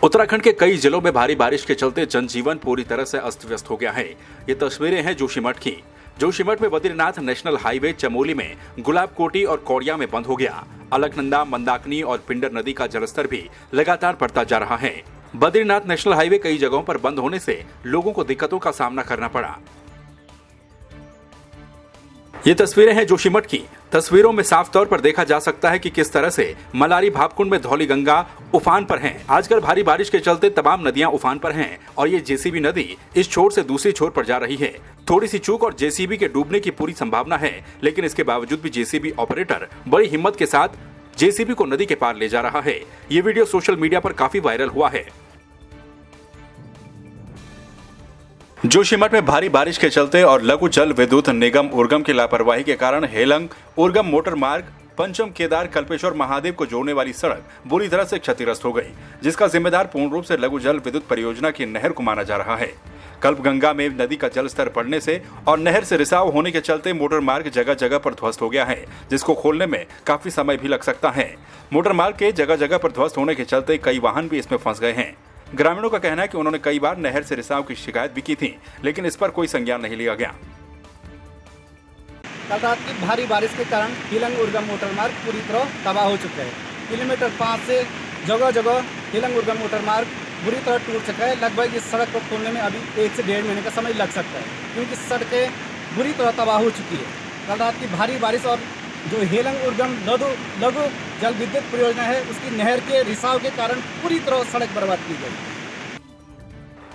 उत्तराखंड के कई जिलों में भारी बारिश के चलते जनजीवन पूरी तरह से अस्त व्यस्त हो गया है। ये तस्वीरें हैं जोशीमठ की। जोशीमठ में बद्रीनाथ नेशनल हाईवे चमोली में गुलाबकोटी और कौड़िया में बंद हो गया। अलकनंदा, मंदाकिनी और पिंडर नदी का जलस्तर भी लगातार बढ़ता जा रहा है। बद्रीनाथ नेशनल हाईवे कई जगहों पर बंद होने से लोगों को दिक्कतों का सामना करना पड़ा। ये तस्वीरें हैं जोशीमठ की। तस्वीरों में साफ तौर पर देखा जा सकता है कि किस तरह से मलारी भापकुंड में धौली गंगा उफान पर है। आजकल भारी बारिश के चलते तमाम नदियां उफान पर हैं और ये जेसीबी नदी इस छोर से दूसरी छोर पर जा रही है। थोड़ी सी चूक और जेसीबी के डूबने की पूरी संभावना है, लेकिन इसके बावजूद भी जेसीबी ऑपरेटर बड़ी हिम्मत के साथ जेसीबी को नदी के पार ले जा रहा है। ये वीडियो सोशल मीडिया पर काफी वायरल हुआ है। जोशीमठ में भारी बारिश के चलते और लघु जल विद्युत निगम उर्गम की लापरवाही के कारण हेलंग उर्गम मोटर मार्ग पंचम केदार कल्पेश्वर महादेव को जोड़ने वाली सड़क बुरी तरह से क्षतिग्रस्त हो गई, जिसका जिम्मेदार पूर्ण रूप से लघु जल विद्युत परियोजना की नहर को माना जा रहा है। कल्पगंगा में नदी का जल स्तर बढ़ने से और नहर से रिसाव होने के चलते मोटर मार्ग जगह जगह पर ध्वस्त हो गया है, जिसको खोलने में काफी समय भी लग सकता है। मोटर मार्ग के जगह जगह पर ध्वस्त होने के चलते कई वाहन भी इसमें फंस गए हैं। ग्रामीणों का कहना है कि उन्होंने कई बार नहर से रिसाव की शिकायत भी की थी, लेकिन इस पर कोई संज्ञान नहीं लिया गया। कल रात की भारी बारिश के कारण हेलंग उर्गम मोटर मार्ग पूरी तरह तबाह हो चुका है। किलोमीटर 5 से जगह जगह हेलंग उर्गम मोटर मार्ग बुरी तरह टूट चुका है। लगभग इस सड़क को खोलने में अभी 1 से 1.5 महीने का समय लग सकता है, क्योंकि सड़कें बुरी तरह तबाह हो चुकी है। कल रात की भारी बारिश और जो हेलंग उर्गम लघु जल विद्युत परियोजना है, उसकी नहर के रिसाव के कारण पूरी तरह सड़क बर्बाद की गई।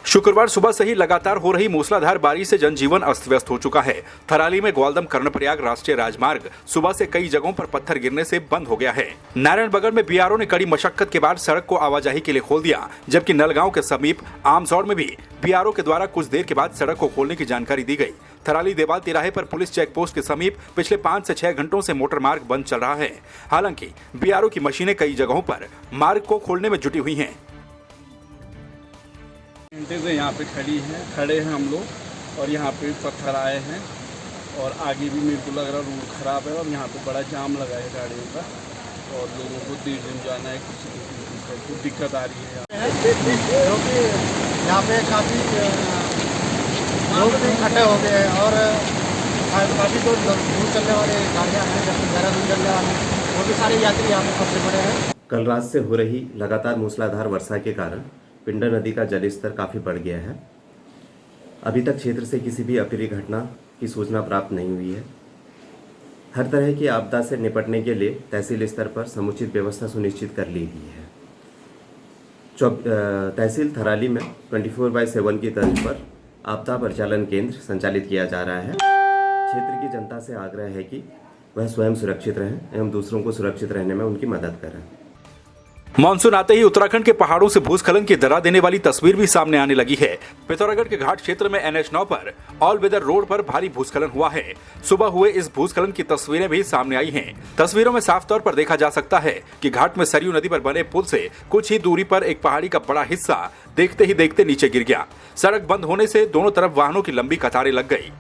शुक्रवार सुबह से ही लगातार हो रही मूसलाधार बारिश से जनजीवन अस्त व्यस्त हो चुका है। थराली में ग्वालदम कर्णप्रयाग राष्ट्रीय राजमार्ग सुबह से कई जगहों पर पत्थर गिरने से बंद हो गया है। नारायणबगड़ में बीआरओ ने कड़ी मशक्कत के बाद सड़क को आवाजाही के लिए खोल दिया, जबकि नलगांव के समीप आमसौड़ में भी बीआरओ के द्वारा कुछ देर के बाद सड़क को खोलने की जानकारी दी गई। थराली देवाल तिराहे पर पुलिस चेक पोस्ट के समीप पिछले 5 से 6 घंटों से मोटर मार्ग बंद चल रहा है। हालांकि बीआरओ की मशीनें कई जगहों पर मार्ग को खोलने में जुटी हुई हैं। घंटे से यहाँ पे खड़े हैं हम लोग, और यहाँ पे पत्थर आए हैं और आगे भी मेरे को लग रहा रोड खराब है और यहाँ पे बड़ा जाम लगा है गाड़ियों का, और लोगों को देर दिन जाना है, कुछ दिक्कत आ रही है। क्योंकि यहाँ पे काफ़ी लोग भी इकट्ठे हो गए हैं और काफ़ी तो दूर चलने वाले गाड़ियाँ हैं, जैसे देहरादून चलने वाले, वो भी सारे यात्री यहाँ पे फंसे पड़े हैं। कल रात से हो रही लगातार मूसलाधार वर्षा के कारण पिंडर नदी का जलस्तर काफ़ी बढ़ गया है। अभी तक क्षेत्र से किसी भी अप्रिय घटना की सूचना प्राप्त नहीं हुई है। हर तरह की आपदा से निपटने के लिए तहसील स्तर पर समुचित व्यवस्था सुनिश्चित कर ली गई है। तहसील थराली में 24/7 की तर्ज पर आपदा परिचालन केंद्र संचालित किया जा रहा है। क्षेत्र की जनता से आग्रह है कि वह स्वयं सुरक्षित रहें एवं दूसरों को सुरक्षित रहने में उनकी मदद करें। मानसून आते ही उत्तराखंड के पहाड़ों से भूस्खलन की डरा देने वाली तस्वीर भी सामने आने लगी है। पिथौरागढ़ के घाट क्षेत्र में NH9 पर ऑल वेदर रोड पर भारी भूस्खलन हुआ है। सुबह हुए इस भूस्खलन की तस्वीरें भी सामने आई हैं। तस्वीरों में साफ तौर पर देखा जा सकता है कि घाट में सरयू नदी पर बने पुल से कुछ ही दूरी पर एक पहाड़ी का बड़ा हिस्सा देखते ही देखते नीचे गिर गया। सड़क बंद होने से दोनों तरफ वाहनों की लंबी कतारें लग गई।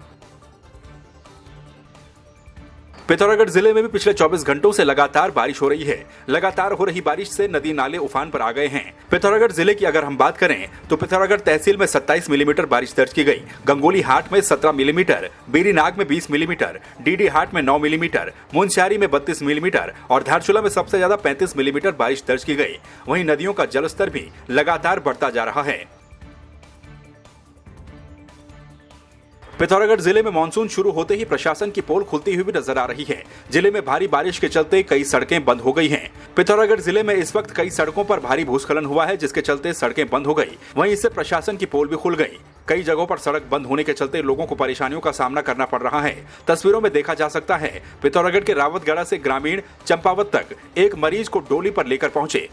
पिथौरागढ़ जिले में भी पिछले 24 घंटों से लगातार बारिश हो रही है। लगातार हो रही बारिश से नदी नाले उफान पर आ गए हैं। पिथौरागढ़ जिले की अगर हम बात करें तो पिथौरागढ़ तहसील में 27 मिलीमीटर बारिश दर्ज की गई। गंगोली हाट में 17 मिलीमीटर, बेरीनाग में 20 मिलीमीटर, डीडी हाट में 9 मिलीमीटर, मुनस्यारी में 32 मिलीमीटर और धारचूला में सबसे ज्यादा 35 मिलीमीटर बारिश दर्ज की गई। वहीं नदियों का जलस्तर भी लगातार बढ़ता जा रहा है। पिथौरागढ़ जिले में मानसून शुरू होते ही प्रशासन की पोल खुलती हुई भी नजर आ रही है। जिले में भारी बारिश के चलते कई सड़कें बंद हो गई हैं। पिथौरागढ़ जिले में इस वक्त कई सड़कों पर भारी भूस्खलन हुआ है, जिसके चलते सड़कें बंद हो गई। वहीं इससे प्रशासन की पोल भी खुल गई। कई जगहों पर सड़क बंद होने के चलते लोगों को परेशानियों का सामना करना पड़ रहा है। तस्वीरों में देखा जा सकता है पिथौरागढ़ के रावतगढ़ा से ग्रामीण चंपावत तक एक मरीज को डोली पर लेकर पहुंचे।